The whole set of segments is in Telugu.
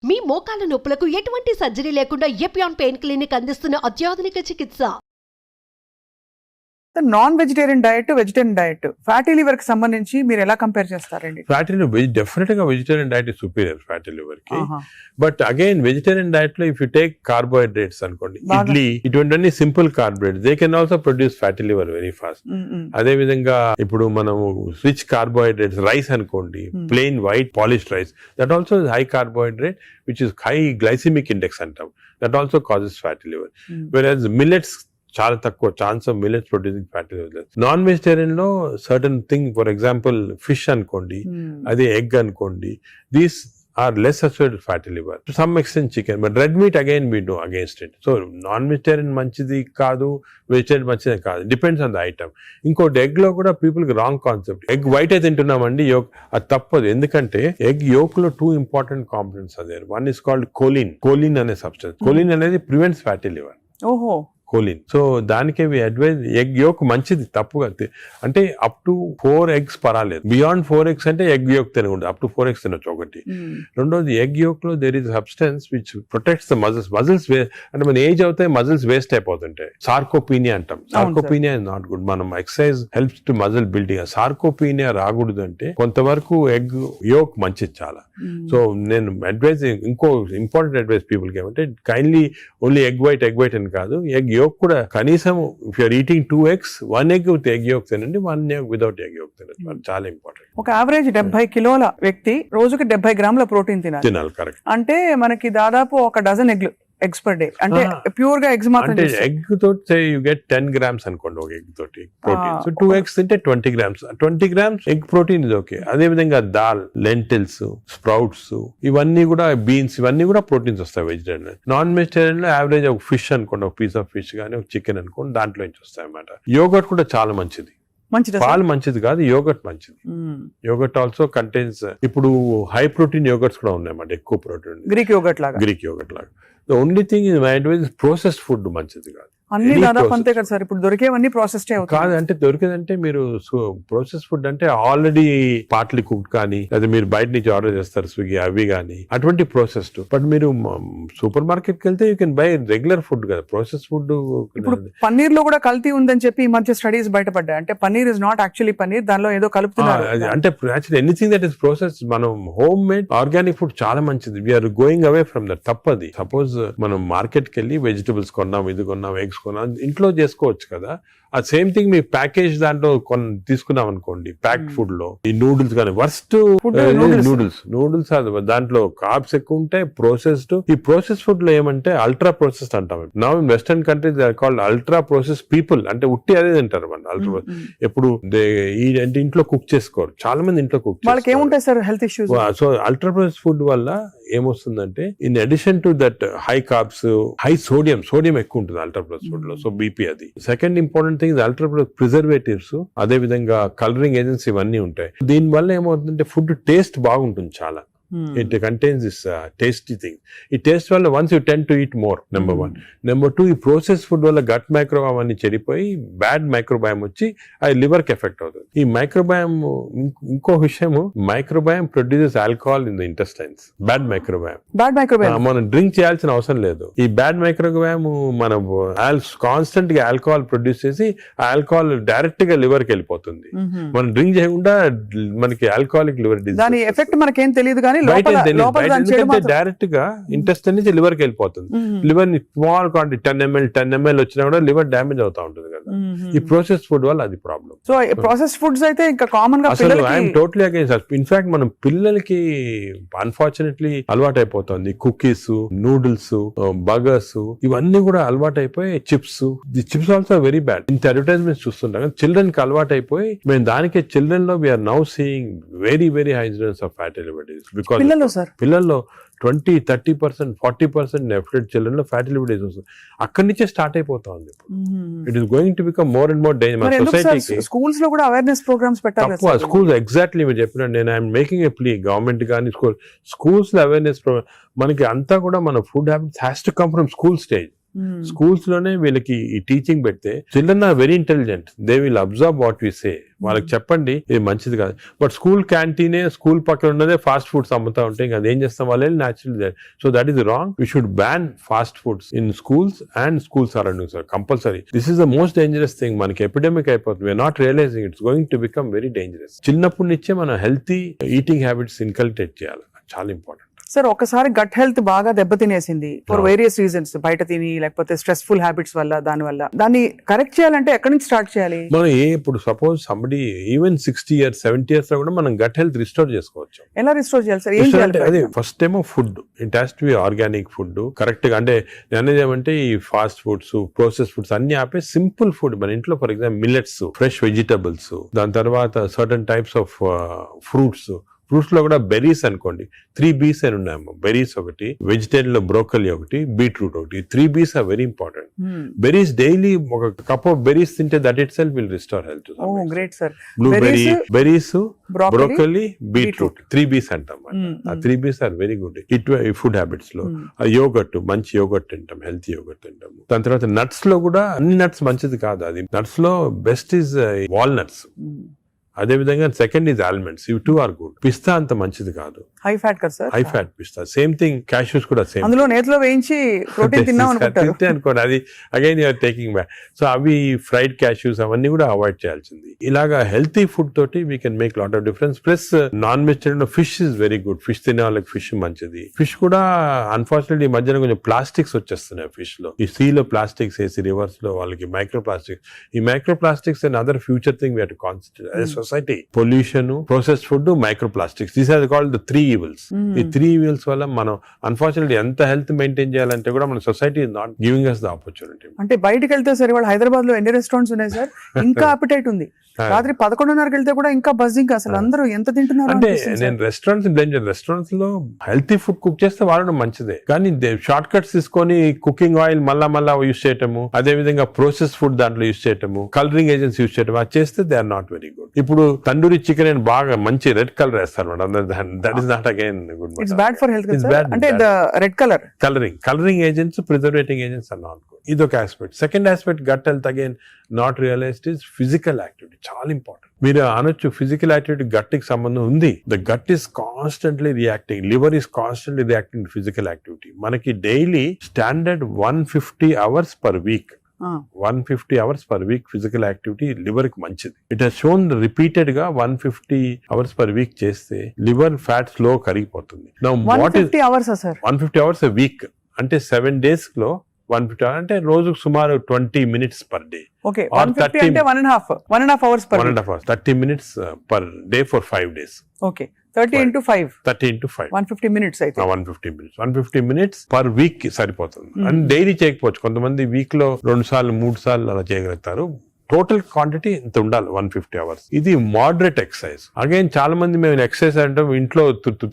మీ మోకాల నొప్పులకు ఎటువంటి సర్జరీ లేకుండా ఎపియాన్ పెయిన్ క్లినిక్ అందిస్తున్న అత్యాధునిక చికిత్స. Non vegetarian diet, vegetarian diet, fatty liver కి సంబంధించి మీరు ఎలా కంపేర్ చేస్తారండి? ఫ్యాటీ లివర్ డెఫినెట్ గా vegetarian diet is superior fatty liver కి. బట్ అగైన్ వెజిటేరియన్ డైట్ లో ఇఫ్ యూ టేక్ కార్బోహైడ్రేట్స్ అనుకోండి, ఇడ్లీ ఇటువంటి simple carbohydrates they can also produce fatty liver very fast. అదే విధంగా ఇప్పుడు మనము రిచ్ కార్బోహైడ్రేట్స్ రైస్ అనుకోండి, plain white polished rice, that also high carbohydrate which is high glycemic index అంటాం, that also causes fatty liver. Whereas millets చాలా తక్కువ chance of millets producing fatty liver. Non vegetarian లో certain thing, for example fish అనుకోండి, అదే ఎగ్ అనుకోండి, these are less associated fatty liver. To some extent chicken, but red meat again we know against it. So non-vegetarian manchidi kaadu, vegetarian manchidi kaadu. Depends on the item. Inkoti egg lo kuda people ki wrong concept. Egg white అయితే తింటున్నామండి, yolk అది తప్పదు. ఎందుకంటే egg yolk లో two important components are there. One is called choline. Choline అనే substance. Choline అనేది prevents fatty liver. ఓహో, కోలిన్. సో దానికే అడ్వైజ్ ఎగ్ యోక్ మంచిది, తప్పుగా అంటే అప్ టు 4 eggs పర్వాలేదు. బియాండ్ 4 eggs అంటే ఎగ్ యోక్ తినకూడదు, అప్ టు 4 eggs తినొచ్చు ఒకటి. రెండోది ఎగ్ యోక్ లో there is substance which protects the muscles. అంటే మన ఏజ్ అవుతాయి మజిల్స్ వేస్ట్ అయిపోతుంటాయి. సార్కోపీనియా అంటాం. Sarcopenia is not good. మనం exercise helps to muscle building. Sarcopenia రాకూడదు అంటే కొంతవరకు ఎగ్ యోక్ మంచిది చాలా. సో నేను అడ్వైజ్, ఇంకో ఇంపార్టెంట్ అడ్వైజ్ పీపుల్ కి ఏమంటే కైండ్లీ ఓన్లీ ఎగ్ వైట్ అని కాదు, ఎగ్ యోక్ కూడా కనీసం if you're eating 2 eggs, 1 egg with egg yolk తినండి, 1 egg వితౌట్ ఎగ్ యోక్ తినండి. చాలా ఇంపార్టెంట్. ఒక యావరేజ్ 70 కిలోల వ్యక్తి రోజుకి 70 గ్రాముల ప్రోటీన్ తినాలి. కరెక్ట్. అంటే మనకి దాదాపు ఒక డజన్ ఎగ్స్ పర్ డే. అంటే ప్యూర్ గా ఎగ్స్ మాత్రం. ఎగ్ తోటి యూ గెట్ 10 grams అనుకోండి ఒక ఎగ్ తోటి ప్రోటీన్. సో 2 eggs తింటే 20 grams. 20 grams ఎగ్ ప్రోటీన్ ఇది ఓకే. అదే విధంగా దాల్, లెంటిల్స్, స్ప్రౌట్స్, ఇవన్నీ కూడా బీన్స్, ఇవన్నీ కూడా ప్రోటీన్స్ వస్తాయి వెజిటేరియన్. నాన్ వెజిటేరియన్ లో యావరేజ్ ఒక ఫిష్ అనుకోండి, ఒక పీస్ ఆఫ్ ఫిష్ కానీ ఒక చికెన్ అనుకోండి, దాంట్లో నుంచి వస్తాయి అన్నమాట. యోగర్ట్ కూడా చాలా మంచిది. పాలు మంచిది కాదు, యోగర్ట్ మంచిది. యోగర్ట్ ఆల్సో కంటైన్స్, ఇప్పుడు హై ప్రోటీన్ యోగర్ట్స్ కూడా ఉన్నాయన్నమాట, ఎక్కువ ప్రోటీన్. గ్రీక్ యోగర్ట్ లాగా. The only thing is my advice is processed food మంచిది కాదు. అన్ని దాదాపు అంతే కదా సార్, ఇప్పుడు దొరికేవన్నీ ప్రాసెస్డ్ కాదు. అంటే దొరికేదంటే మీరు ప్రాసెస్ ఫుడ్ అంటే ఆల్రెడీ పార్ట్లీ కుక్డ్ కానీ, లేదా మీరు బయట నుంచి ఆర్డర్ చేస్తారు స్విగ్గీ అవి కానీ, అటువంటి ప్రాసెస్డ్. బట్ మీరు సూపర్ మార్కెట్ కి వెళ్తే you can buy regular food కదా. Process food. ఇప్పుడు పన్నీర్ లో కూడా కల్తీ ఉందని చెప్పి ఈ మధ్య స్టడీస్ బయటపడ్డాయి. అంటే paneer is not actually paneer, దానిలో ఏదో కలుపుతున్నారు. అంటే actually anything that is process, మనం హోమ్ మేడ్ ఆర్గానిక్ ఫుడ్ చాలా మంచిది. We're going away from that. తప్పది. సపోజ్ మనం మార్కెట్ కి వెళ్ళి వెజిటబుల్స్ కొన్నాం, ఇది కొన్నాం, ఎగ్స్ కొన్నాం, ఇంట్లో చేసుకోవచ్చు కదా. ఆ సేమ్ థింగ్ మీ ప్యాకేజ్ దాంట్లో తీసుకున్నాం అనుకోండి, ప్యాక్డ్ ఫుడ్ లో ఈ నూడిల్స్ కానీ, వర్స్ట్ నూడిల్స్ దాంట్లో కార్బ్స్ ఎక్కువ ఉంటాయి, ప్రాసెస్డ్. ఈ ప్రాసెస్ ఫుడ్ లో ఏమంటే అల్ట్రా ప్రాసెస్డ్ అంటాం. Now in western countries they are called ultra process people. అంటే ఉట్టి అదే తింటారు మన అల్ట్రా. ఎప్పుడు అంటే ఇంట్లో కుక్ చేసుకోరు చాలా మంది, ఇంట్లో కుక్ వాళ్ళకి ఏముంటాయి sir health issues. So ultra process food వల్ల ఏమొస్తుందంటే, in addition to that high carbs, high sodium ఎక్కువ ఉంటుంది అల్ట్రా ప్రాసెస్ ఫుడ్ లో. సో బీపీ అది. Second important thing ultra preservatives, అదే విధంగా కలరింగ్ ఏజెంట్స్ ఇవన్నీ ఉంటాయి. దీని వల్ల ఏమవుతుందంటే ఫుడ్ టేస్ట్ బాగుంటుంది చాలా. It contains this tasty thing. ఈ టేస్ట్ వల్ల once you tend to eat more, number 1. Number 2, ఈ ప్రాసెస్ ఫుడ్ వల్ల గట్ మైక్రోబయామ్ అన్ని చెడిపోయి బ్యాడ్ మైక్రోబయామ్ వచ్చి అది లివర్ కి ఎఫెక్ట్ అవుతుంది. ఈ మైక్రోబయామ్, ఇంకో విషయము, microbiome produces alcohol in the intestines. Bad microbiome మనం డ్రింక్ చేయాల్సిన అవసరం లేదు. ఈ బ్యాడ్ మైక్రోబయామ్ మనం కాన్స్టెంట్ గా ఆల్కహాల్ ప్రొడ్యూస్ చేసి ఆ ఆల్కహాల్ డైరెక్ట్ గా లివర్ కి వెళ్ళిపోతుంది. మనం డ్రింక్ చేయకుండా మనకి ఆల్కహాలిక్ లివర్ డిసీజ్. దాని ఎఫెక్ట్ మనకేం తెలియదు కానీ డైరెక్ట్ గా ఇంటెస్టైన్ నుంచి లివర్ కి వెళ్ళిపోతుంది. లివర్ ని స్మాల్ క్వాంటిటీ 10 ml వచ్చినా కూడా లివర్ డ్యామేజ్ అవుతా ఉంటుంది కదా. ఈ ప్రాసెస్ ఫుడ్ వల్ల అది ప్రాబ్లం. సో ప్రాసెస్ ఫుడ్స్ అయితే ఇంకా కామన్ గా ఐఎమ్ టోటలీ అగైన్స్. ఇన్ఫాక్ట్ మనం పిల్లలకి అన్ఫార్చునేట్లీ అలవాటు అయిపోతుంది. కుకీస్, నూడిల్స్, బర్గర్స్, ఇవన్నీ కూడా అలవాటు అయిపోయి, chips. The chips also very bad. ఇంత అడ్వర్టైజ్మెంట్స్ చూస్తుంటాం. చిల్డ్రన్ కి అలవాటు అయిపోయి మేము దానికి చిల్డ్రన్ లో we're now seeing very high incidence of fatty liver disease. పిల్లల్లో 20-30%, 40% డెఫినెట్ చిల్డ్రన్ లో ఫ్యాటీ లివర్ డిసీజ్ వస్తుంది. అక్కడి నుంచే స్టార్ట్ అయిపోతా ఉంది. It is going to become more and more danger. సొసైటీకి స్కూల్స్ లో కూడా అవేర్నెస్ ప్రోగ్రామ్స్ పెట్టాలి. స్కూల్స్ ఎగ్జాక్ట్లీ మీరు చెప్పినట్టు నేను I'm making a plea, government కానీ స్కూల్స్ లో అవేర్నెస్ ప్రోగ్రామ్. మనకి అంతా కూడా మన food habits has to come from school stage. Schools లోనే వీళ్ళకి ఈ టీచింగ్ పెడితే children are very intelligent, they will observe what we say. వాళ్ళకి చెప్పండి ఇది మంచిది కాదు. బట్ స్కూల్ క్యాంటీనే, స్కూల్ పక్కన ఉన్నదే ఫాస్ట్ ఫుడ్స్ అమ్ముతా ఉంటే ఇంకా అదేం చేస్తాం వాళ్ళు natural. So that is wrong. We should ban fast foods in schools and school surroundings compulsory. This is the most dangerous thing. మనకి ఎపిడమిక్ అయిపోతుంది. We're not realizing it's going to become very dangerous. చిన్నప్పటి నుంచే మనం హెల్తీ ఈటింగ్ హ్యాబిట్స్ ఇన్కల్కేట్ చేయాలి. చాలా ఇంపార్టెంట్. సార్ ఒకసారి గట్ హెల్త్ బాగా దెబ్బతినేసింది ఫర్ వేరియస్ రీజన్స్, బయట తిని లేకపోతే స్ట్రెస్ఫుల్ హ్యాబిట్స్ వల్ల, దాన్ని కరెక్ట్ చేయాలంటే ఎక్కడి నుంచి స్టార్ట్ చేయాలి? మనం ఇప్పుడు suppose somebody even 60 years 70 years లో కూడా మనం గట్ హెల్త్ రిస్టోర్ చేసుకోవచ్చు. ఎలా రిస్టోర్ చేయాలి సార్? ఏం చేయాలి? అదే ఫస్ట్ ఏమో food, it has to be organic food correct గా. అంటే అనేది ఏమంటే ఈ ఫాస్ట్ ఫుడ్స్, ప్రాసెస్ ఫుడ్స్ అన్ని ఆపే సింపుల్ ఫుడ్ మన ఇంట్లో, for example millets, fresh vegetables, దాని తర్వాత సర్టన్ టైప్స్ ఆఫ్ ఫ్రూట్స్ లో కూడా బెర్రీస్ అనుకోండి, 3 B's అని ఉన్నాయమ్మా. బెర్రీస్ ఒకటి, వెజిటేరియన్ లో బ్రోకలీ ఒకటి, బీట్రూట్ ఒకటి. 3 B's are very important. Berries daily ఒక కప్ ఆఫ్ బెర్రీస్ తింటే that it self will restore health. Great sir. Blueberry, berries, broccoli, beetroot, 3 B's అంటాం. ఆ 3 B's are very good food habits లో. యోగట్, మంచి యోగట్ తింటాం, హెల్తీ యోగట్ తింటాం. దాని తర్వాత నట్స్ లో కూడా అన్ని నట్స్ మంచిది కాదు. అది నట్స్ లో బెస్ట్ ఈజ్ వాల్నట్స్. అదే విధంగా సెకండ్ ఇస్ ఆల్మండ్స్. ఇవి 2 ఆర్ గుడ్. పిస్తా అంత మంచిది కాదు, హై ఫ్యాట్ కదా సార్. హై ఫ్యాట్ పిస్తా. సేమ్ థింగ్ క్యాష్యూస్ కూడా సేమ్. అందులో నేతిలో వేయించి ప్రోటీన్ తిన్నాం అనుకోండి, అది again you are taking back. So అవి ఫ్రైడ్ క్యాష్యూస్ అవన్నీ కూడా అవాయిడ్ చేయాల్సింది. ఇలాగా హెల్తీ ఫుడ్ తోటి we can make lot of difference. Plus non vegetarian fish is very good. Fish తినే వాళ్ళకి ఫిష్ మంచిది. ఫిష్ కూడా అన్ఫార్చునేట్లీ ఈ మధ్యన కొంచెం ప్లాస్టిక్స్ వచ్చేస్తున్నాయి ఫిష్ లో. ఈ సీలో ప్లాస్టిక్స్ వేసి రివర్స్ లో వాళ్ళకి మైక్రో ప్లాస్టిక్స్. ఈ micro plastics and other future thing we have to concentrate as society. Pollution, processed food, micro plastics, these are called the 3 evils. ఈ 3 evils వల్ల మనం అన్ఫార్చునేట్లీ ఎంత హెల్త్ మెయింటైన్ చేయాలంటే కూడా మన society is not giving us the opportunity. అంటే బయటకు వెళ్తే సరే, వాళ్ళు హైదరాబాద్ లో ఎన్ని రెస్టారెంట్స్ ఉన్నాయి సార్, ఇంకా అపిటైట్ ఉంది. రాత్రి 11:30కి వెళ్తే కూడా ఇంకా బజ్జింగ్. అసలు అందరూ ఎంత తింటున్నారు అంటే నేను రెస్టారెంట్స్ లో హెల్తీ ఫుడ్ కుక్ చేస్తే వాడడం మంచిదే, కానీ షార్ట్ కట్స్ తీసుకొని కుకింగ్ ఆయిల్ మళ్ళా యూస్ చేయటము, అదే విధంగా ప్రాసెస్ ఫుడ్ దాంట్లో యూస్ చేయటము, కలరింగ్ ఏజెంట్స్ యూస్ చేయటం, అది చేస్తే they are not very good. ఇప్పుడు తండూరి చికెన్ అని బాగా మంచి రెడ్ కలర్ వేస్తారు madam. That is not again good. It's bad for health. అంటే red colouring agents, preservating agents are not good. ఇదొక aspect. Second aspect gut health again not realised is physical activity. చాలా ఇంపార్టెంట్. మీరు అనొచ్చు ఫిజికల్ యాక్టివిటీ గట్ కి సంబంధం ఉంది. The gut is constantly reacting, liver is constantly reacting to physical activity. మనకి daily standard 150 hours per week, 150 hours per week physical activity liver కి మంచిది. ఇట్ హస్ షోన్ రిపీటెడ్ గా 150 hours పర్ వీక్ చేస్తే లివర్ ఫ్యాట్ స్లో కరిగిపోతుంది. 150 hours 150 hours a week అంటే 7 days లో 150 hours అంటే రోజుకు సుమారు 20 minutes పర్ డే. ఓకే, 150 అంటే 1.5 hours per 1.5 hours, 30 minutes per day for 5 days. Okay, 30 into 5 150 minutes అయితే 150 minutes పర్ వీక్ సరిపోతుంది. అండ్ డైలీ చేయకపోవచ్చు, కొంతమంది వీక్ లో 2 సార్లు 3 సార్లు అలా చేయగలుగుతారు. టోటల్ క్వాంటిటీ ఇంత ఉండాలి 150 hours. ఇది మోడరేట్ ఎక్సర్సైజ్. అగైన్ చాలా మంది మేము ఎక్సర్సైజ్ అంటాం, ఇంట్లో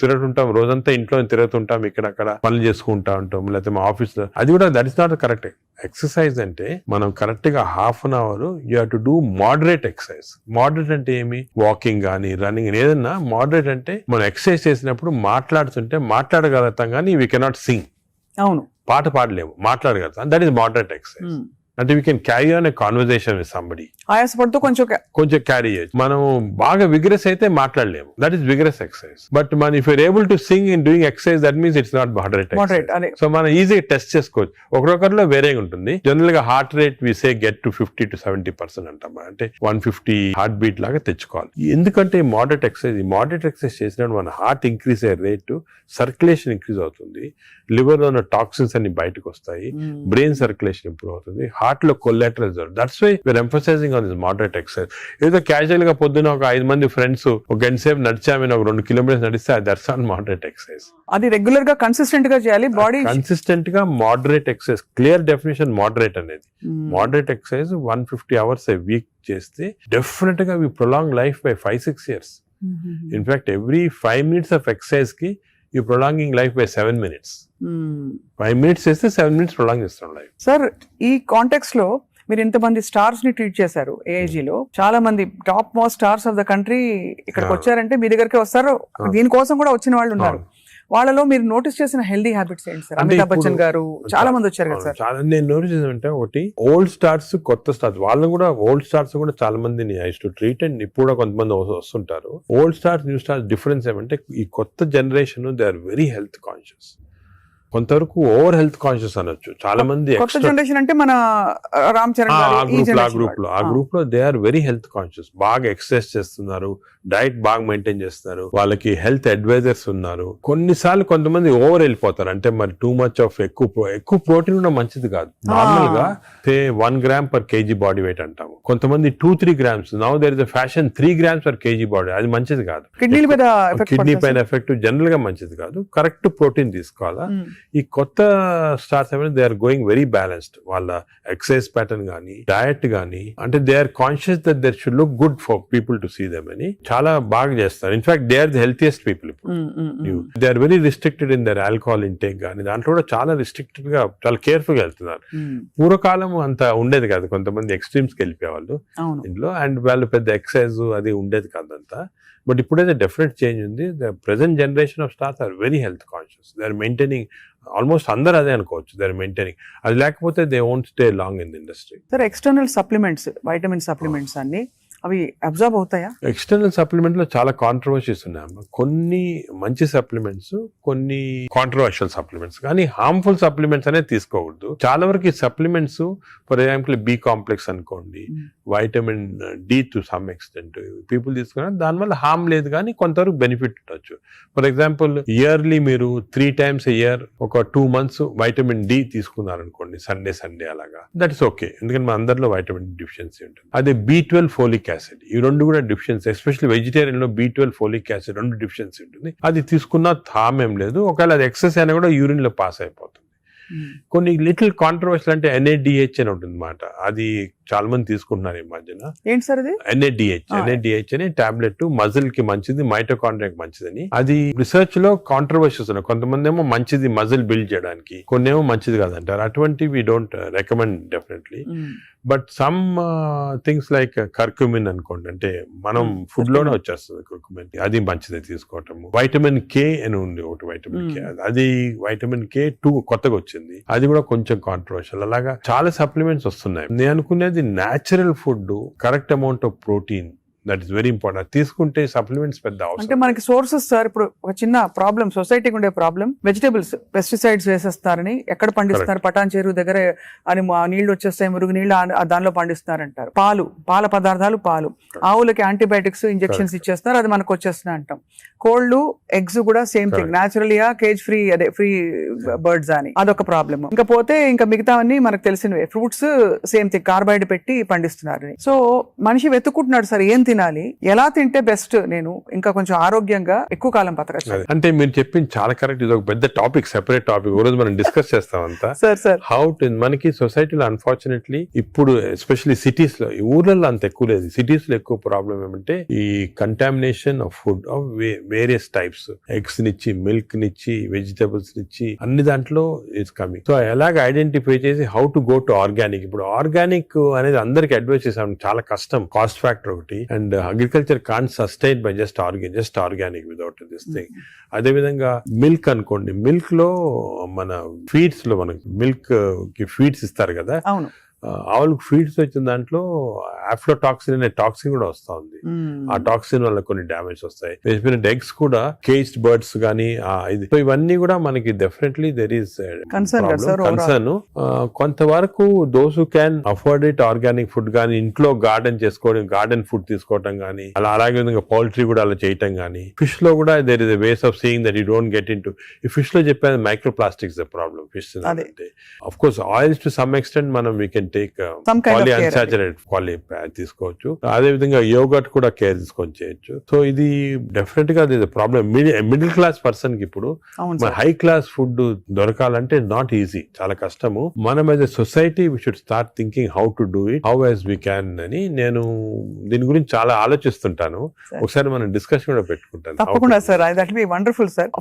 తిరుగుతుంటాం, రోజంతా ఇంట్లో తిరుగుతుంటాం, ఇక్కడక్కడ పనులు చేసుకుంటా ఉంటాం, లేకపోతే మా ఆఫీస్ లో. అది కూడా that is not correct. Exercise అంటే మనం కరెక్ట్ గా ½ an hour you have to do moderate exercise. Moderate అంటే ఏమి? వాకింగ్ కానీ రన్నింగ్, ఏదన్నా మోడరేట్ అంటే మనం ఎక్సర్సైజ్ చేసినప్పుడు మాట్లాడుతుంటే మాట్లాడగలుగుతాం కానీ వీ కెనాట్ సింగ్. అవును, పాట పాడలేము, మాట్లాడగలుగుతాం. That is moderate exercise. అంటే we can carry on a conversation with somebody. ఆయాసపడుతూ కొంచెం క్యారీ చేయొచ్చు. మనం బాగా విగ్రెస్ అయితే మాట్లాడలేము, that is vigorous exercise. But మన if you're able to sing in doing exercise, that means it's not moderate. So మనం ఈజీగా టెస్ట్ చేసుకోవచ్చు. ఒకరొకరిలో వేరేగా ఉంటుంది. జనరల్ గా heart rate we say get to 50 to 70% అంటాం. అంటే 150 హార్ట్ బీట్ లాగా తెచ్చుకోవాలి. ఎందుకంటే మోడరేట్ ఎక్సర్సైజ్ చేసినప్పుడు మన హార్ట్ ఇంక్రీజ్ అయ్యే రేటు, సర్క్యులేషన్ ఇంక్రీజ్ అవుతుంది, లివర్ లో ఉన్న టాక్సిన్స్ అన్ని బయటకు వస్తాయి, బ్రెయిన్ సర్క్యులేషన్ ఇంప్రూవ్ అవుతుంది, హార్ట్ లో collateral. That's why we are emphasizing on this moderate exercise. ఏదో క్యాజువల్ గా పొద్దున ఒక 5 మంది ఫ్రెండ్స్ ఒక గంట సేపు నడిచామని ఒక 2 kilometers నడిస్తే దట్స్ నాట్ మోడరేట్ ఎక్సర్సైజ్. అది రెగ్యులర్ గా కన్సిస్టెంట్ గా చేయాలి. బాడీ కన్సిస్టెంట్ గా moderate exercise. Clear definition moderate అనేది. Moderate exercise 150 hours a week చేస్తే డెఫినెట్ గా we prolong life by 5-6 years. In fact every 5 minutes of exercise కి you prolonging life by 7 minutes. 5 minutes చేస్తే 7 minutes ప్రొలాంగ్ చేస్తాం లైఫ్. సార్, ఈ కాంటెక్స్ట్ లో మీరు ఇంతమంది స్టార్స్ ని ట్రీట్ చేశారు. AIG లో చాలా మంది top most stars of the country ఇక్కడికి వచ్చారంటే మీ దగ్గరికి వస్తారు. దీనికోసం కూడా వచ్చిన వాళ్ళు ఉన్నారు. వాళ్ళలో మీరు నోటీస్ చేసిన హెల్దీ హ్యాబిట్స్ ఏంటి సార్? అంటే అమితాబ్ ఇప్పుడు- బచ్చన్ గారు చాలా మంది వచ్చారు కదా సార్. చాలా నేను నోటీస్ చేసానంటే ఒకటి ఓల్డ్ స్టార్స్, కొత్త స్టార్స్, వాళ్ళని కూడా ఓల్డ్ స్టార్స్ కూడా చాలా మందిని ఐ టు ట్రీట్ అండ్ ఇప్పుడు కూడా కొంతమంది వస్తుంటారు. Old stars, new stars difference ఏమంటే ఈ కొత్త generation they are very health conscious. కొంతవరకు ఓవర్ హెల్త్ కాన్షియస్ అనొచ్చు. చాలా మంది కొత్త జనరేషన్ అంటే మన రామ్ చరణ్ గారు, ఈ generation ఆ గ్రూప్ లో they are very health conscious. బాగా ఎక్సర్సైజ్ చేస్తున్నారు, డైట్ బాగా మెయింటైన్ చేస్తున్నారు, వాళ్ళకి హెల్త్ అడ్వైజర్స్ ఉన్నారు. కొన్నిసార్లు కొంతమంది ఓవర్ వెళ్ళిపోతారు, అంటే మరి టూ మచ్ ఆఫ్ ఎక్కువ ప్రోటీన్ కూడా మంచిది కాదు. నార్మల్ గా 1 gram per kg body weight అంటాము. కొంతమంది 2-3 grams. Now there is a fashion 3 grams per kg body. అది మంచిది కాదు. కిడ్నీల మీద effect కిడ్నీ పడుతుందా పైన ఎఫెక్ట్ జనరల్ గా మంచిది కాదు. కరెక్ట్ ప్రోటీన్ తీసుకోవాలా. ఈ కొత్త స్టార్స్ ఏమైనా they are going very balanced. వాళ్ళ ఎక్సర్సైజ్ ప్యాటర్న్ గానీ, డయట్ గానీ, అంటే they are conscious that there should look good for people to see them అని చాలా బాగా చేస్తారు. In fact they are the healthiest people ఇప్పుడు. They are very restricted in their alcohol intake గానీ, దాంట్లో కూడా చాలా రిస్ట్రిక్టెడ్ గా చాలా కేర్ఫుల్ గా వెళ్తున్నారు. పూర్వకాలం అంత ఉండేది కాదు, కొంతమంది ఎక్స్ట్రీమ్స్ కి వెళ్ళిపోయేవాళ్ళు ఇంట్లో, అండ్ వాళ్ళు పెద్ద ఎక్సర్సైజ్ అది ఉండేది కాదంతా. బట్ ఇప్పుడైతే డెఫినెట్ చేంజ్ ఉంది. The present generation of stars are very health conscious. They are maintaining, almost అందరూ అదే అనుకోవచ్చు, దే ఆర్ మెయింటైనింగ్. అది లేకపోతే they won't stay long in the industry. Sir external supplements, vitamin supplements అన్ని అవి అబ్జర్వ్ అవుతాయా? ఎక్స్టర్నల్ సప్లిమెంట్ లో చాలా కాంట్రవర్సీస్ ఉన్నాయి. కొన్ని మంచి సప్లిమెంట్స్, కొన్ని కాంట్రవర్షియల్ సప్లిమెంట్స్, కానీ హార్మ్ఫుల్ సప్లిమెంట్స్ అనేది తీసుకోకూడదు. చాలా వరకు ఈ supplements, for example B complex అనుకోండి, vitamin D to some extent people తీసుకున్నారు, దానివల్ల హార్మ్ లేదు కానీ కొంతవరకు బెనిఫిట్ ఉండొచ్చు. ఫర్ ఎగ్జాంపుల్ ఇయర్లీ మీరు 3 times a year ఒక 2 months వైటమిన్ డి తీసుకున్నారనుకోండి, సండే అలాగా, దట్ ఇస్ ఓకే. ఎందుకంటే మన అందరిలో వైటమిన్ డిఫిషియన్సీ ఉంటుంది. అదే B12 ఫోలిక్ యాసిడ్, ఈ రెండు కూడా డిఫిషియన్సీ, ఎస్పెషల్లీ వెజిటేరియన్ లో B12 ఫోలిక్ యాసిడ్ రెండు డిఫిషియన్సీ ఉంటుంది. అది తీసుకున్న హార్మ్ ఏం లేదు. ఒకవేళ అది ఎక్సెస్ అయినా కూడా యూరిన్ లో పాస్ అయిపోతుంది. కొన్ని లిటిల్ కాంట్రవర్షియల్ అంటే NADH అని ఉంటుంది అన్నమాట. అది చాలా మంది తీసుకుంటున్నారు ఈ మధ్యన. ఏంటి సార్ అది? NADH అని టాబ్లెట్, మజిల్ కి మంచిది, మైటోకాండ్రియాకి మంచిదని. అది రిసర్చ్ లో కాంట్రవర్షియస్ ఉన్నాయి. కొంతమంది ఏమో మంచిది మజిల్ బిల్డ్ చేయడానికి, కొన్ని ఏమో మంచిది కాదంటారు. అటువంటి we don't recommend definitely. But some things like curcumin అనుకోండి, అంటే మనం ఫుడ్ లోనే వచ్చేస్తుంది కర్క్యూమిన్, అది మంచిది తీసుకోవటము. వైటమిన్ K అని ఉంది ఒకటి, వైటమిన్ K, అది వైటమిన్ K2 కొత్తగా వచ్చింది, అది కూడా కొంచెం కాంట్రవర్షియల్. అలాగా చాలా సప్లిమెంట్స్ వస్తున్నాయి. నేను అనుకునేది natural food, correct amount of protein, that is very important. తీసుకుంటే సప్లిమెంట్స్ పెద్ద అవసరం. అంటే మనకి సోర్సెస్ సార్, ఇప్పుడు ఒక చిన్న ప్రాబ్లం, సొసైటీకి ఉండే ప్రాబ్లం, వెజిటేబుల్స్ పెస్టిసైడ్స్ వేసేస్తారని, ఎక్కడ పండిస్తున్నారు, పటాన్ చెరువు దగ్గర అని నీళ్లు వచ్చేస్తాయి, మురుగు నీళ్లు దానిలో పండిస్తున్నారంటారు. పాల పదార్థాలు, ఆవులకి యాంటీబయాటిక్స్ ఇంజెక్షన్స్ ఇచ్చేస్తున్నారు, అది మనకు వచ్చేస్తున్నాయి అంటాం. కోళ్లు, ఎగ్స్ కూడా సేమ్ థింగ్, న్యాచురల్గా కేజ్ ఫ్రీ, అదే ఫ్రీ బర్డ్స్ అని, అదొక ప్రాబ్లమ్. ఇంకా పోతే ఇంకా మిగతావన్నీ మనకు తెలిసినవే. ఫ్రూట్స్ సేమ్ థింగ్, కార్బైడ్ పెట్టి పండిస్తున్నారు. సో మనిషి వెతుక్కుంటున్నాడు సార్ ఏం తినాలి, ఎలా తింటే బెస్ట్, నేను ఇంకా కొంచెం ఆరోగ్యంగా ఎక్కువ కాలం బతకచ్చు. అంటే మీరు చెప్పింది చాలా కరెక్ట్. ఇది ఒక పెద్ద టాపిక్, సెపరేట్ టాపిక్, రోజు మనం డిస్కస్ చేస్తాం అంతా. సార్ హౌ టు, మనకి సొసైటీలో అన్ఫార్చునేట్లీ ఇప్పుడు ఎస్పెషల్లీ సిటీస్ లో, ఊర్లలో అంత ఎక్కువ లేదు, సిటీస్ లో ఎక్కువ ప్రాబ్లం ఏమంటే ఈ contamination of food of various types, eggs నిచ్చి, మిల్క్ నిచ్చి, వెజిటబుల్స్ నిచ్చి, అన్ని దాంట్లో ఇట్స్ కమింగ్. సో ఎలాగ ఐడెంటిఫై చేసి how to go to organic. ఇప్పుడు ఆర్గానిక్ అనేది అందరికి అడ్వైస్ చేసాం, చాలా కష్టం, కాస్ట్ ఫ్యాక్టర్ ఒకటి, and agriculture can't sustain by just organic without this thing. అదే విధంగా మిల్క్ అనుకోండి, మిల్క్ లో మన ఫీడ్స్ లో మనకి మిల్క్ కి ఫీడ్స్ ఇస్తారు కదా, అవును, ఆవులకు ఫీడ్స్ వచ్చిన దాంట్లో ఆఫ్లోటాక్సిన్ అనే టాక్సిన్ కూడా వస్తా ఉంది. ఆ టాక్సిన్ వల్ల కొన్ని డ్యామేజ్ వస్తాయి. ఎగ్స్ కూడా కేజ్డ్ బర్డ్స్ కానీ ఇది, సో ఇవన్నీ కూడా మనకి డెఫినెట్లీ దెర్ ఈస్ కన్సర్న్. కొంతవరకు those who can afford it, organic food కానీ, ఇంట్లో గార్డెన్ చేసుకోవడం, గార్డెన్ ఫుడ్ తీసుకోవటం కానీ, అలాగే విధంగా పౌల్ట్రీ కూడా అలా చేయటం కానీ. ఫిష్ లో కూడా there is a ways of seeing that you don't get in to. ఈ ఫిష్ లో చెప్పేది micro plastics the problem. Fish అంటే of course oils to some extent మనం వీ కెన్ టేక్ పాలిఅన్సాచురేటెడ్ తీసుకోవచ్చు. అదే విధంగా యోగర్ట్ కూడా కేర్ తీసుకొని చేయొచ్చు. సో ఇది డెఫినెట్ గా ప్రాబ్లం. మిడిల్ క్లాస్ పర్సన్ కి ఇప్పుడు హై క్లాస్ ఫుడ్ దొరకాలంటే నాట్ ఈజీ, చాలా కష్టము. మనం as a society we should start thinking how to do it, how as we can అని నేను దీని గురించి చాలా ఆలోచిస్తుంటాను. ఒకసారి మనం డిస్కషన్ కూడా పెట్టుకుంటాను. తప్పకుండా sir, that will be wonderful sir.